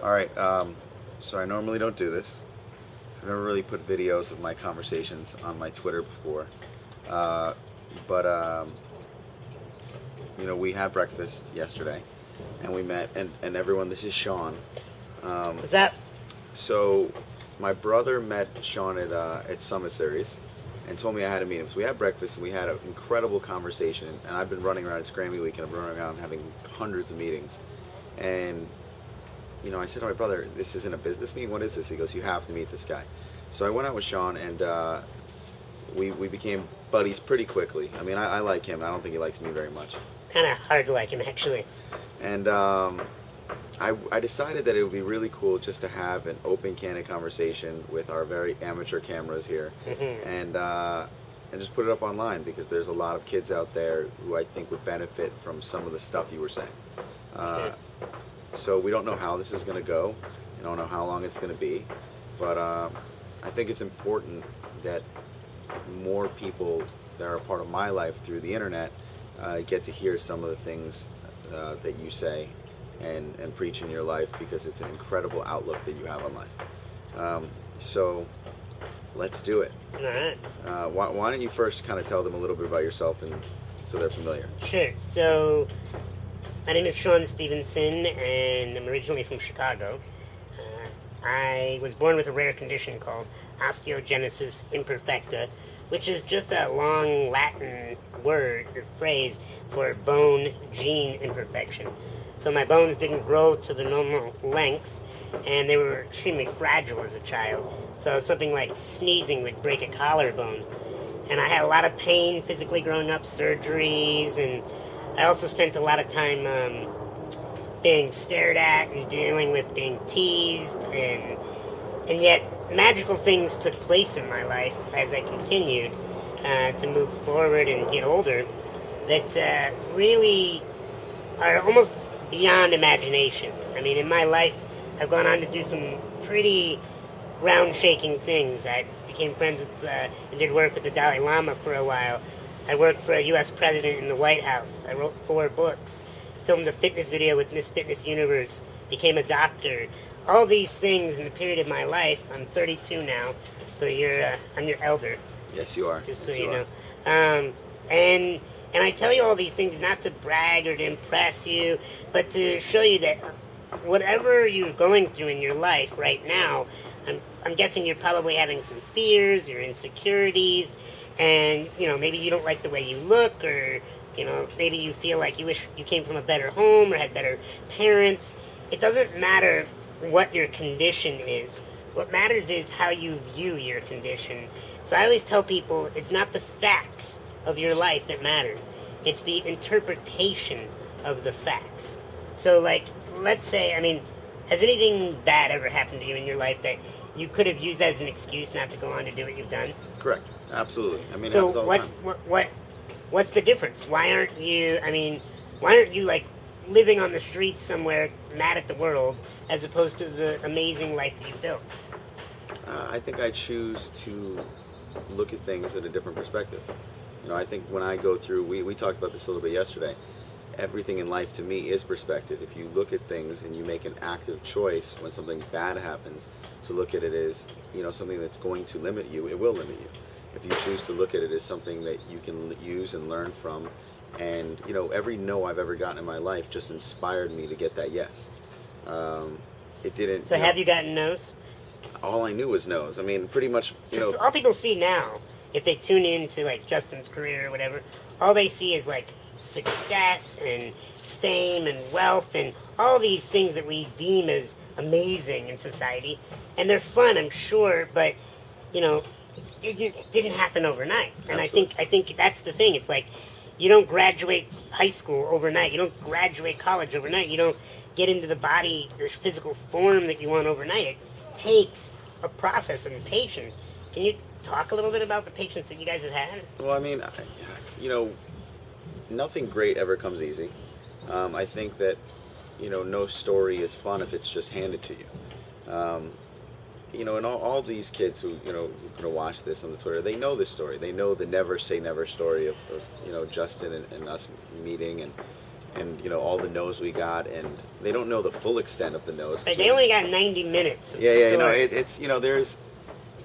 All right. So I normally don't do this. I've never really put videos of my conversations on my Twitter before. Uh, but we had breakfast yesterday, and we met, and everyone. This is Sean. What's up? So my brother met Sean at Summit Series, and told me I had to meet him. So we had breakfast, and we had an incredible conversation. And I've been running around. It's Grammy Week, and I've been running around having hundreds of meetings, and I said to my brother, this isn't a business meeting. What is this? He goes, you have to meet this guy. So I went out with Sean, and we became buddies pretty quickly. I mean, I like him. I don't think he likes me very much. It's kind of hard to like him, actually. And I decided that it would be really cool just to have an open, candid conversation with our very amateur cameras here, and just put it up online, because there's a lot of kids out there who I think would benefit from some of the stuff you were saying. So we don't know how this is going to go. We don't know how long it's going to be. But I think it's important that more people that are a part of my life through the internet get to hear some of the things that you say and preach in your life, because it's an incredible outlook that you have on life. So let's do it. All right. Why don't you first kind of tell them a little bit about yourself, and so they're familiar. Sure. So, my name is Sean Stephenson, and I'm originally from Chicago. I was born with a rare condition called osteogenesis imperfecta, which is just a long Latin word or phrase for bone gene imperfection. So my bones didn't grow to the normal length, and they were extremely fragile as a child. So something like sneezing would break a collarbone. And I had a lot of pain physically growing up, surgeries, and I also spent a lot of time being stared at and dealing with being teased, and yet magical things took place in my life as I continued to move forward and get older that really are almost beyond imagination. I mean, in my life, I've gone on to do some pretty ground-shaking things. I became friends with and did work with the Dalai Lama for a while. I worked for a U.S. president in the White House. I wrote 4 books, filmed a fitness video with Miss Fitness Universe, became a doctor. All these things in the period of my life. I'm 32 now, so I'm your elder. Yes, you are. Just so yes, you are. know. And I tell you all these things not to brag or to impress you, but to show you that whatever you're going through in your life right now, I'm guessing you're probably having some fears or insecurities, and maybe you don't like the way you look, or maybe you feel like you wish you came from a better home or had better parents. It doesn't matter what your condition is. What matters is how you view your condition. So I always tell people it's not the facts of your life that matter. It's the interpretation of the facts. So, let's say, has anything bad ever happened to you in your life that you could have used that as an excuse not to go on to do what you've done? Correct. Absolutely. It So happens all the time. what's the difference? Why aren't you living on the streets somewhere mad at the world, as opposed to the amazing life that you built? I think I choose to look at things at a different perspective. I think when I go through, we talked about this a little bit yesterday, everything in life to me is perspective. If you look at things and you make an active choice when something bad happens to look at it as, something that's going to limit you, it will limit you. If you choose to look at it as something that you can use and learn from, and, every no I've ever gotten in my life just inspired me to get that yes. It didn't. So have you gotten no's? All I knew was no's. Pretty much, All people see now, if they tune in to Justin's career or whatever, all they see is success and fame and wealth and all these things that we deem as amazing in society, and they're fun, I'm sure, but it didn't happen overnight. And Absolutely. I think that's the thing. It's you don't graduate high school overnight. You don't graduate college overnight. You don't get into the body, the physical form that you want overnight. It takes a process and patience. Can you talk a little bit about the patience that you guys have had? Well, nothing great ever comes easy. I think that, no story is fun if it's just handed to you. And all these kids who, who are going to watch this on the Twitter, they know this story. They know the never say never story of Justin and us meeting. and all the no's we got, and they don't know the full extent of the no's. But they only got 90 minutes. Of yeah, the story. it's there's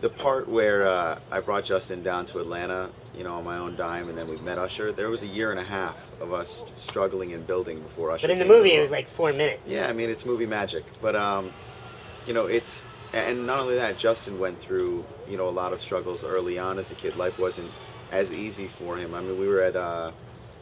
the part where I brought Justin down to Atlanta, on my own dime, and then we met Usher. There was a year and a half of us struggling and building before Usher. But in the came movie, along. it was like 4 minutes. Yeah, I mean, it's movie magic. But, it's, and not only that, Justin went through, a lot of struggles early on as a kid. Life wasn't as easy for him. I mean, we were at a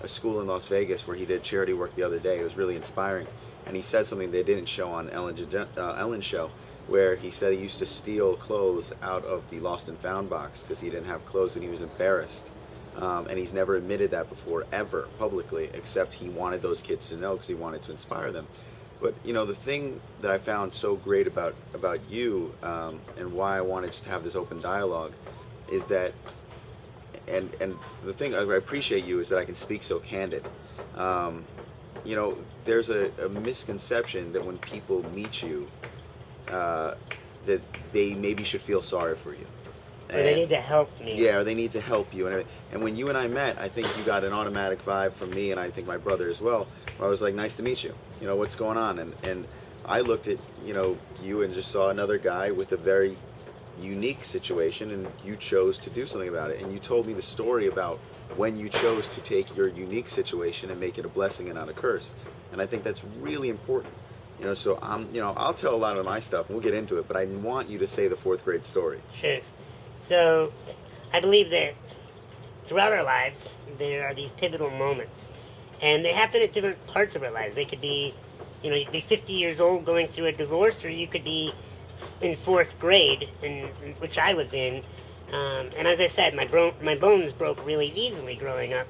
school in Las Vegas where he did charity work the other day. It was really inspiring. And he said something they didn't show on Ellen's show, where he said he used to steal clothes out of the lost and found box because he didn't have clothes and he was embarrassed. And he's never admitted that before, ever, publicly, except he wanted those kids to know because he wanted to inspire them. But, the thing that I found so great about you, and why I wanted to have this open dialogue, is that, and the thing I appreciate you is that I can speak so candid. There's a misconception that when people meet you, that they maybe should feel sorry for you. Or they need to help me. Yeah, or they need to help you. And when you and I met, I think you got an automatic vibe from me, and I think my brother as well, where I was like, nice to meet you. What's going on? And I looked at, you and just saw another guy with a very unique situation, and you chose to do something about it. And you told me the story about when you chose to take your unique situation and make it a blessing and not a curse. And I think that's really important. So I'll tell a lot of my stuff, and we'll get into it, but I want you to say the 4th grade story. Sure. So, I believe that throughout our lives, there are these pivotal moments. And they happen at different parts of our lives. They could be, you could be 50 years old going through a divorce, or you could be in 4th grade, which I was in. And as I said, my bones broke really easily growing up.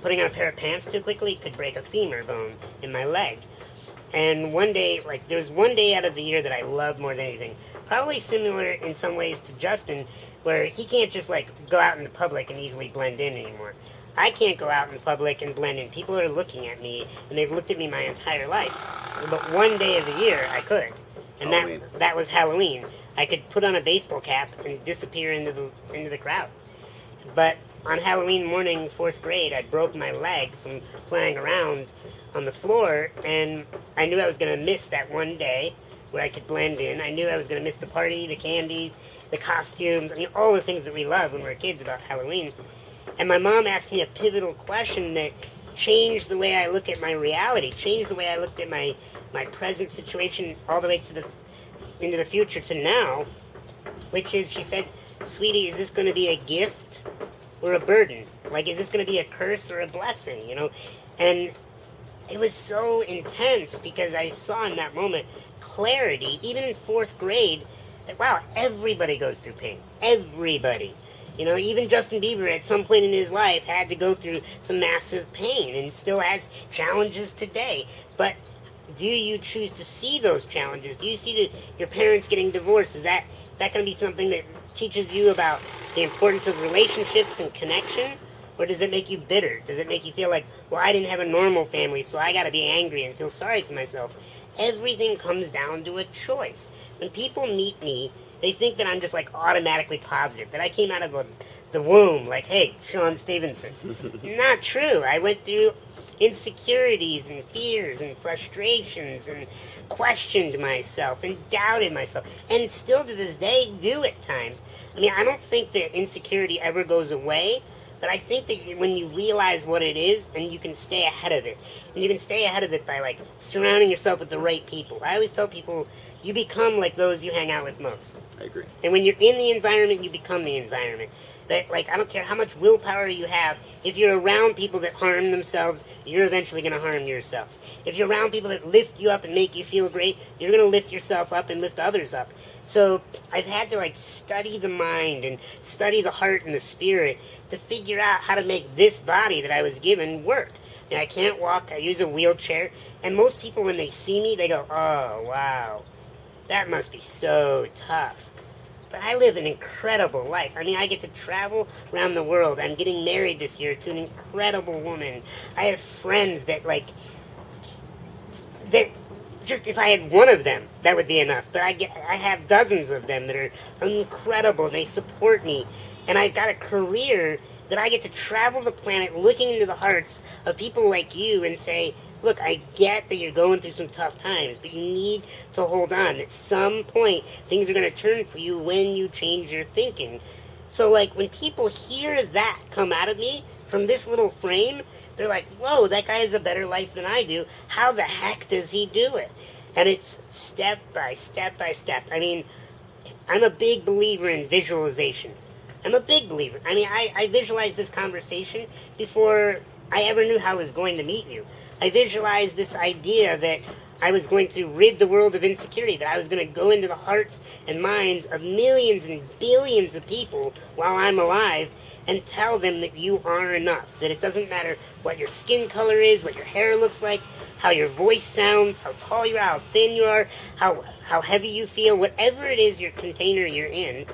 Putting on a pair of pants too quickly could break a femur bone in my leg. And one day, there was one day out of the year that I loved more than anything. Probably similar in some ways to Justin, where he can't just go out in the public and easily blend in anymore. I can't go out in public and blend in. People are looking at me, and they've looked at me my entire life. But one day of the year, I could. And that was Halloween. I could put on a baseball cap and disappear into the crowd. But on Halloween morning, 4th grade, I broke my leg from playing around on the floor, and I knew I was going to miss that one day where I could blend in. I knew I was going to miss the party, the candies, the costumes, all the things that we love when we were kids about Halloween. And my mom asked me a pivotal question that changed the way I look at my reality, changed the way I looked at my present situation all the way into the future to now, which is, she said, sweetie, is this going to be a gift or a burden? Is this going to be a curse or a blessing, And it was so intense because I saw in that moment clarity, even in 4th grade, that, wow, everybody goes through pain. Everybody. Even Justin Bieber at some point in his life had to go through some massive pain and still has challenges today. But do you choose to see those challenges? Do you see your parents getting divorced? Is that going to be something that teaches you about the importance of relationships and connection? Or does it make you bitter? Does it make you feel like, well, I didn't have a normal family, so I got to be angry and feel sorry for myself? Everything comes down to a choice. When people meet me, they think that I'm just automatically positive, that I came out of the womb hey, Sean Stephenson. Not true. I went through insecurities and fears and frustrations and questioned myself and doubted myself, and still to this day do at times. I don't think that insecurity ever goes away, but I think that when you realize what it is, and you can stay ahead of it, and you can stay ahead of it by surrounding yourself with the right people. I always tell people, you become like those you hang out with most. I agree. And when you're in the environment, you become the environment. That I don't care how much willpower you have, if you're around people that harm themselves, you're eventually going to harm yourself. If you're around people that lift you up and make you feel great, you're going to lift yourself up and lift others up. So I've had to study the mind and study the heart and the spirit to figure out how to make this body that I was given work. I can't walk, I use a wheelchair, and most people when they see me, they go, oh, wow, that must be so tough. But I live an incredible life. I get to travel around the world. I'm getting married this year to an incredible woman. I have friends that just if I had one of them, that would be enough. But I have dozens of them that are incredible. They support me. And I've got a career that I get to travel the planet looking into the hearts of people like you and say, look, I get that you're going through some tough times, but you need to hold on. At some point, things are going to turn for you when you change your thinking. So, like, when people hear that come out of me from this little frame, they're like, whoa, that guy has a better life than I do. How the heck does he do it? And it's step by step by step. I mean, I'm a big believer in visualization. I'm a big believer. I mean, I visualized this conversation before I ever knew how I was going to meet you. I visualized this idea that I was going to rid the world of insecurity, that I was going to go into the hearts and minds of millions and billions of people while I'm alive and tell them that you are enough, that it doesn't matter what your skin color is, what your hair looks like, how your voice sounds, how tall you are, how thin you are, how heavy you feel, whatever it is your container you're in,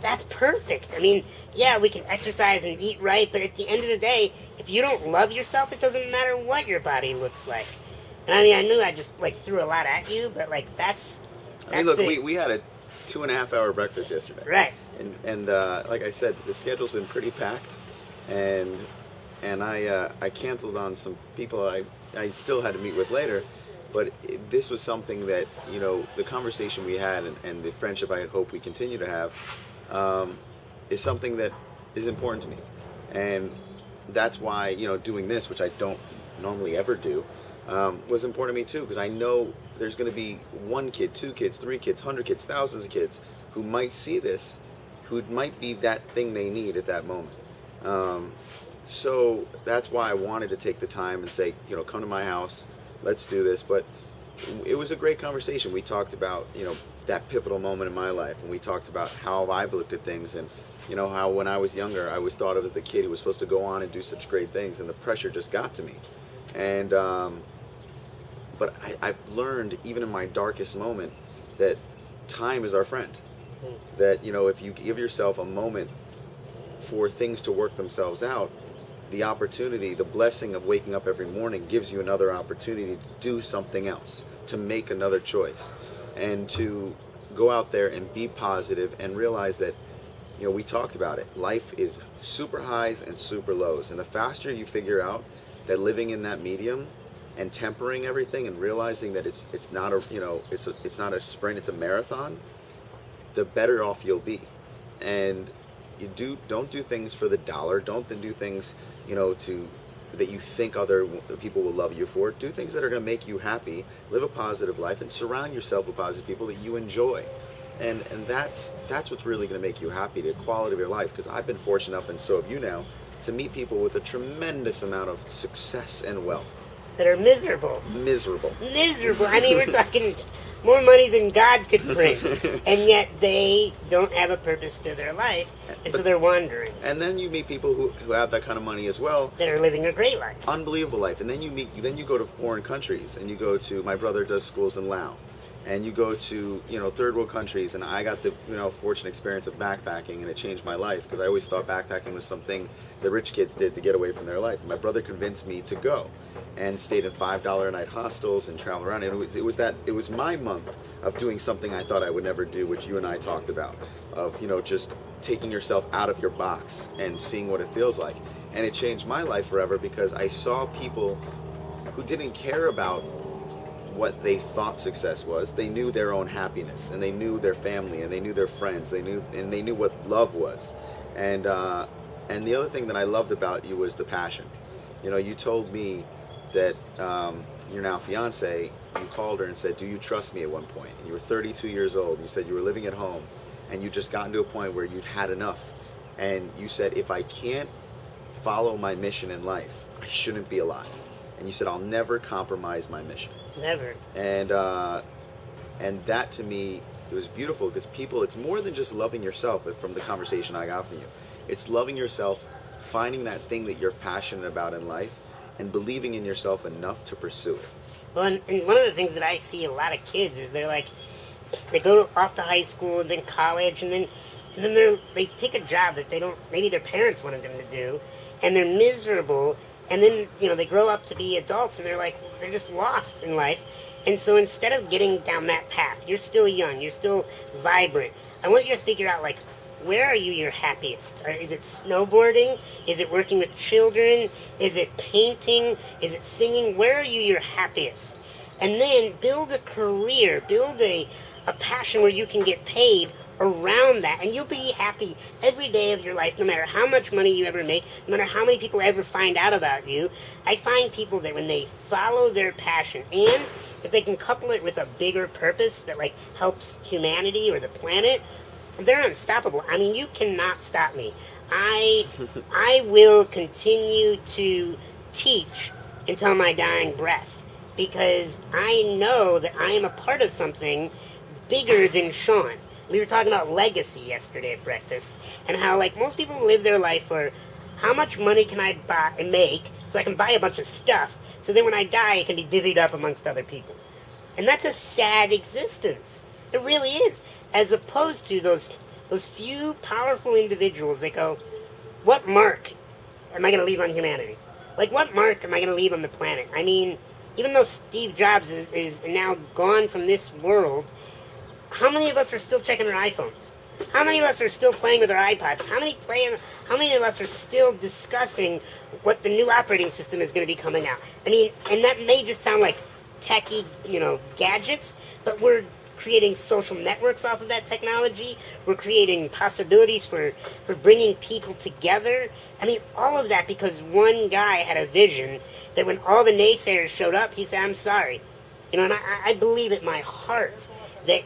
that's perfect. I mean, yeah, we can exercise and eat right, but at the end of the day, if you don't love yourself, it doesn't matter what your body looks like. And I mean, I knew I just, like, threw a lot at you, but, like, that's I mean, look, we had a 2.5-hour breakfast yesterday. Right. And like I said, the schedule's been pretty packed, and I canceled on some people I still had to meet with later, but this was something that, you know, the conversation we had and the friendship I hope we continue to have is something that is important to me. And that's why, you know, doing this, which I don't normally ever do, was important to me too, because I know there's going to be 1 kid, 2 kids, 3 kids, 100 kids, thousands of kids who might see this, who might be that thing they need at that moment. So that's why I wanted to take the time and say, you know, come to my house, let's do this. But it was a great conversation. We talked about, you know, that pivotal moment in my life, and we talked about how I've looked at things, and, you know, how when I was younger, I was thought of as the kid who was supposed to go on and do such great things, and the pressure just got to me. And but I've learned, even in my darkest moment, that time is our friend. That, you know, if you give yourself a moment for things to work themselves out, the opportunity, the blessing of waking up every morning gives you another opportunity to do something else, to make another choice, and to go out there and be positive and realize that, you know, we talked about it. Life is super highs and super lows, and the faster you figure out that living in that medium and tempering everything and realizing that it's not a, you know, it's not a sprint, it's a marathon, the better off you'll be. And you don't do things for the dollar. Don't do things, you know, that you think other people will love you for. Do things that are going to make you happy. Live a positive life and surround yourself with positive people that you enjoy. And that's what's really going to make you happy, the quality of your life. Because I've been fortunate enough, and so have you now, to meet people with a tremendous amount of success and wealth. That are miserable. Miserable. I mean, we're talking more money than God could print, and yet they don't have a purpose to their life, and so they're wandering. And then you meet people who have that kind of money as well. That are living a great life. Unbelievable life. And then you go to foreign countries, and you go to, my brother does schools in Laos, and you go to, you know, third world countries, and I got the, you know, fortunate experience of backpacking, and it changed my life, because I always thought backpacking was something the rich kids did to get away from their life. And my brother convinced me to go, and stayed in $5 a night hostels and traveled around. And it was my month of doing something I thought I would never do, which you and I talked about, of, you know, just taking yourself out of your box and seeing what it feels like. And it changed my life forever, because I saw people who didn't care about what they thought success was. They knew their own happiness, and they knew their family, and they knew their friends. They knew what love was. And the other thing that I loved about you was the passion. You know, you told me that your now fiance, you called her and said, do you trust me, at one point? And you were 32 years old. You said you were living at home, and you just gotten to a point where you'd had enough. And you said, if I can't follow my mission in life, I shouldn't be alive. And you said, I'll never compromise my mission. Never. And that, to me, it was beautiful, because people, it's more than just loving yourself. From the conversation I got from you, it's loving yourself, finding that thing that you're passionate about in life, and believing in yourself enough to pursue it. Well, and one of the things that I see a lot of kids is they're like, they go off to high school and then college, and then they pick a job that maybe their parents wanted them to do, and they're miserable, and then, you know, they grow up to be adults, and they're just lost in life. And so instead of getting down that path, you're still young, you're still vibrant, I want you to figure out, like, where are you your happiest? Is it snowboarding? Is it working with children? Is it painting? Is it singing? Where are you your happiest? And then build a career, build a passion where you can get paid around that, and you'll be happy every day of your life, no matter how much money you ever make, no matter how many people ever find out about you. I find people that when they follow their passion, and if they can couple it with a bigger purpose that like helps humanity or the planet, they're unstoppable. I mean, you cannot stop me. I will continue to teach until my dying breath, because I know that I am a part of something bigger than Sean. We were talking about legacy yesterday at breakfast, and how like most people live their life for how much money can I buy and make so I can buy a bunch of stuff, so then when I die it can be divvied up amongst other people. And that's a sad existence. It really is. As opposed to those few powerful individuals that go, what mark am I going to leave on humanity? Like, what mark am I going to leave on the planet? I mean, even though Steve Jobs is now gone from this world, how many of us are still checking our iPhones? How many of us are still playing with our iPods? How many of us are still discussing what the new operating system is going to be coming out? I mean, and that may just sound like techie, gadgets, but we're creating social networks off of that technology. We're creating possibilities for bringing people together. I mean, all of that because one guy had a vision that when all the naysayers showed up, he said, I'm sorry. And I believe in my heart that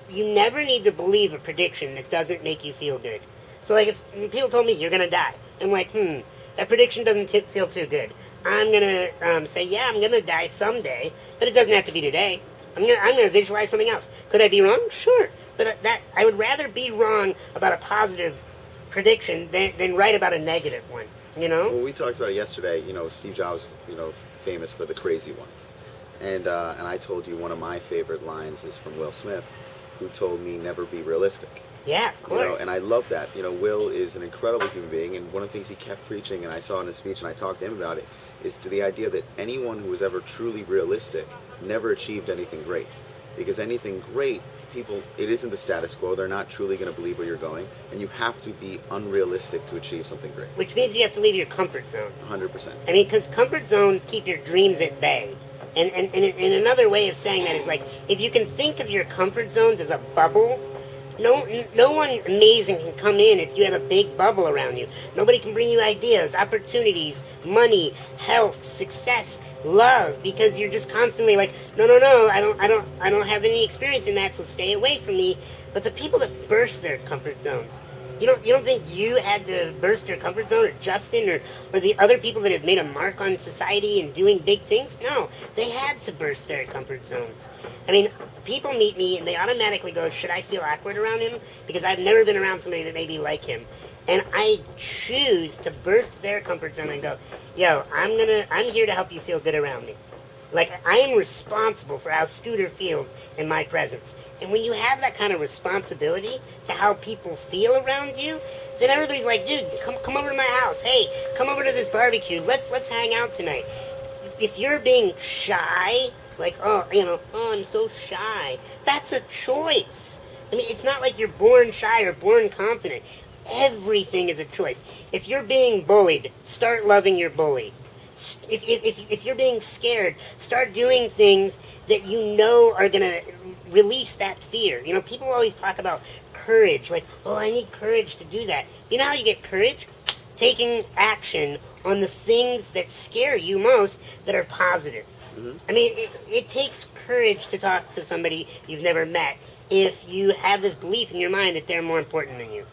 you never need to believe a prediction that doesn't make you feel good. So like if people told me you're going to die, I'm like, that prediction doesn't feel too good. I'm going to say, yeah, I'm going to die someday, but it doesn't have to be today. I'm going to visualize something else. Could I be wrong? Sure. But I would rather be wrong about a positive prediction than right about a negative one, Well, we talked about it yesterday. Steve Jobs, famous for the crazy ones. And I told you one of my favorite lines is from Will Smith, who told me never be realistic. Yeah, of course. And I love that. Will is an incredible human being, and one of the things he kept preaching, and I saw in his speech, and I talked to him about it, is to the idea that anyone who was ever truly realistic never achieved anything great. Because anything great, it isn't the status quo. They're not truly going to believe where you're going, and you have to be unrealistic to achieve something great. Which means you have to leave your comfort zone. 100%. I mean, because comfort zones keep your dreams at bay. And another way of saying that is like, if you can think of your comfort zones as a bubble, no one amazing can come in if you have a big bubble around you. Nobody can bring you ideas, opportunities, money, health, success, love, because you're just constantly like, no, I don't have any experience in that, so stay away from me. But the people that burst their comfort zones, you don't think you had to burst your comfort zone, or Justin, or the other people that have made a mark on society and doing big things? No, they had to burst their comfort zones. I mean, people meet me and they automatically go, should I feel awkward around him? Because I've never been around somebody that made me like him. And I choose to burst their comfort zone and go, yo, I'm here to help you feel good around me. Like, I am responsible for how Scooter feels in my presence. And when you have that kind of responsibility to how people feel around you, then everybody's like, dude, come over to my house. Hey, come over to this barbecue. Let's hang out tonight. If you're being shy, like, I'm so shy, that's a choice. I mean, it's not like you're born shy or born confident. Everything is a choice. If you're being bullied, start loving your bully. If you're being scared, start doing things that you know are going to release that fear. People always talk about courage, like, oh, I need courage to do that. You know how you get courage? Taking action on the things that scare you most that are positive. Mm-hmm. I mean, it takes courage to talk to somebody you've never met if you have this belief in your mind that they're more important than you.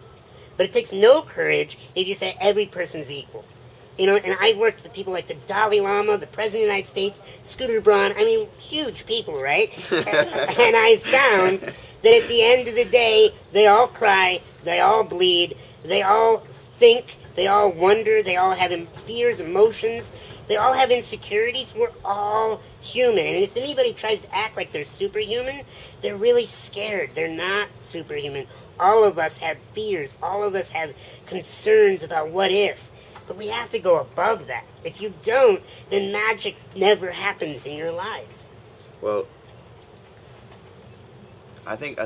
But it takes no courage if you say every person's equal. And I've worked with people like the Dalai Lama, the President of the United States, Scooter Braun. I mean, huge people, right? And I've found that at the end of the day, they all cry, they all bleed, they all think, they all wonder, they all have fears, emotions, they all have insecurities. We're all human. And if anybody tries to act like they're superhuman, they're really scared. They're not superhuman. All of us have fears. All of us have concerns about what if. But we have to go above that. If you don't, then magic never happens in your life. Well, I think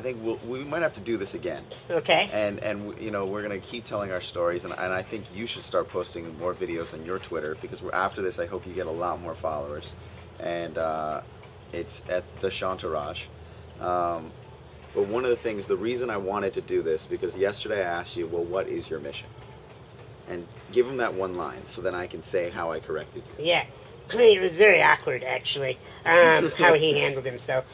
we might have to do this again. Okay. And you know, we're gonna keep telling our stories, and I think you should start posting more videos on your Twitter, because after this, I hope you get a lot more followers, and it's at the Shantaraj. But one of the things, the reason I wanted to do this, because yesterday I asked you, well, what is your mission? And give him that one line, so then I can say how I corrected you. Yeah. It was very awkward, actually, how he handled himself.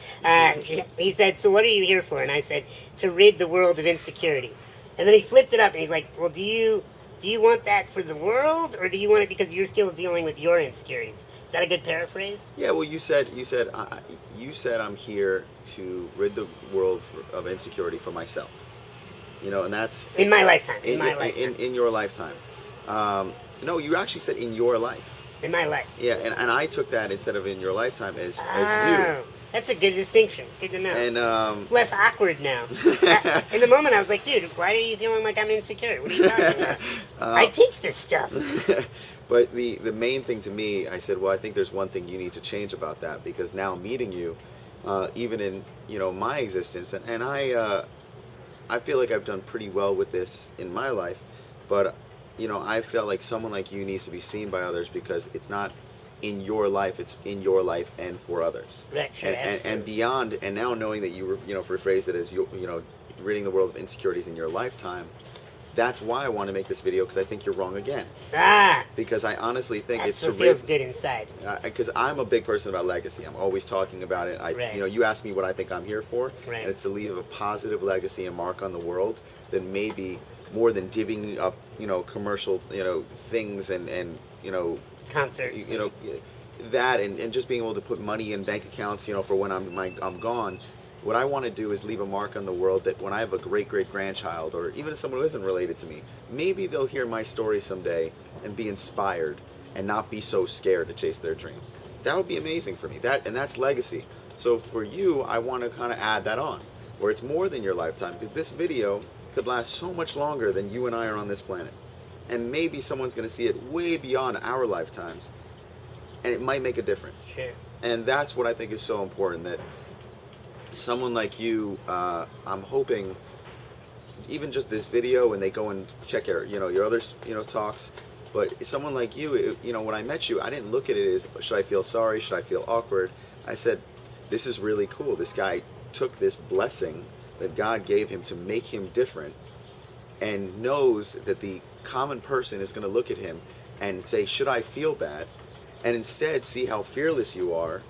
He said, so what are you here for? And I said, to rid the world of insecurity. And then he flipped it up, and he's like, well, do you want that for the world, or do you want it because you're still dealing with your insecurities? Is that a good paraphrase? Yeah, well, you said I'm here to rid the world of insecurity for myself. You know, and that's... In my lifetime. In your lifetime. No, you actually said in your life. In my life. Yeah, and I took that instead of in your lifetime as you. That's a good distinction. Good to know. And it's less awkward now. In the moment, I was like, dude, why are you feeling like I'm insecure? What are you talking about? I teach this stuff. But the main thing to me, I said, well, I think there's one thing you need to change about that, because now meeting you, even in, you know, my existence, and I feel like I've done pretty well with this in my life, but you know, I felt like someone like you needs to be seen by others, because it's not in your life, it's in your life and for others. Right, sure, and beyond, and now knowing that you were, you know, rephrased it as, you know, ridding the world of insecurities in your lifetime, that's why I want to make this video, because I think you're wrong again. Because I honestly think it's to feels good inside. Because I'm a big person about legacy. I'm always talking about it. Right. You know, you ask me what I think I'm here for, right. and it's to leave a positive legacy and mark on the world, then maybe more than divvying up, you know, commercial, you know, things and you know, concerts, you know, that and just being able to put money in bank accounts, you know, for when I'm gone. What I want to do is leave a mark on the world, that when I have a great-great-grandchild, or even someone who isn't related to me, maybe they'll hear my story someday and be inspired and not be so scared to chase their dream. That would be amazing for me. That's legacy. So for you, I want to kind of add that on, where it's more than your lifetime, because this video could last so much longer than you and I are on this planet. And maybe someone's going to see it way beyond our lifetimes, and it might make a difference. Sure. And that's what I think is so important, that someone like you, I'm hoping, even just this video, and they go and check your, you know, your other, you know, talks, but someone like you, you know, when I met you, I didn't look at it as, should I feel sorry, should I feel awkward? I said, this is really cool. This guy took this blessing that God gave him to make him different, and knows that the common person is going to look at him and say, should I feel bad? And instead see how fearless you are,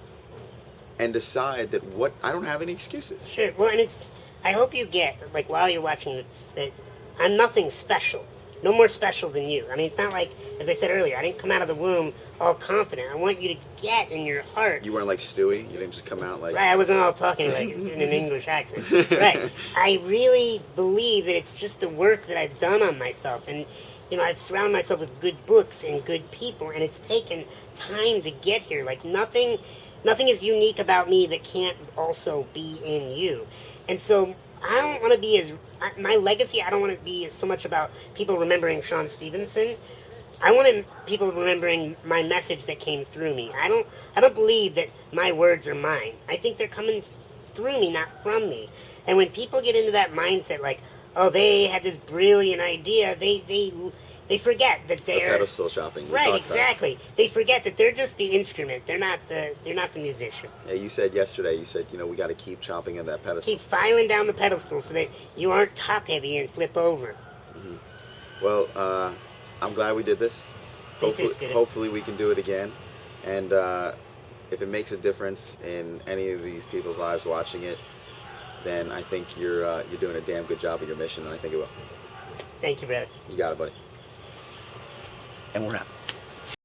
and decide that I don't have any excuses. Sure. Well, and I hope you get, like, while you're watching this, that I'm nothing special. No more special than you. I mean, it's not like, as I said earlier, I didn't come out of the womb all confident. I want you to get in your heart. You weren't like Stewie? You didn't just come out like... Right, I wasn't all talking like in an English accent. Right. I really believe that it's just the work that I've done on myself. And, you know, I've surrounded myself with good books and good people, and it's taken time to get here. Like, nothing is unique about me that can't also be in you. And so I don't want to be my legacy, I don't want to be so much about people remembering Sean Stephenson. I want people remembering my message that came through me. I don't believe that my words are mine. I think they're coming through me, not from me. And when people get into that mindset, like, oh, they had this brilliant idea, they forget that they're the pedestal shopping. Right, exactly. They forget that they're just the instrument. They're not the musician. Yeah, you said yesterday. You said, you know, we got to keep chopping at that pedestal. Keep filing down the pedestal so that you aren't top heavy and flip over. Mm-hmm. Well, I'm glad we did this. Hopefully we can do it again. And if it makes a difference in any of these people's lives watching it, then I think you're doing a damn good job of your mission, and I think it will. Thank you, brother. You got it, buddy. And we're out.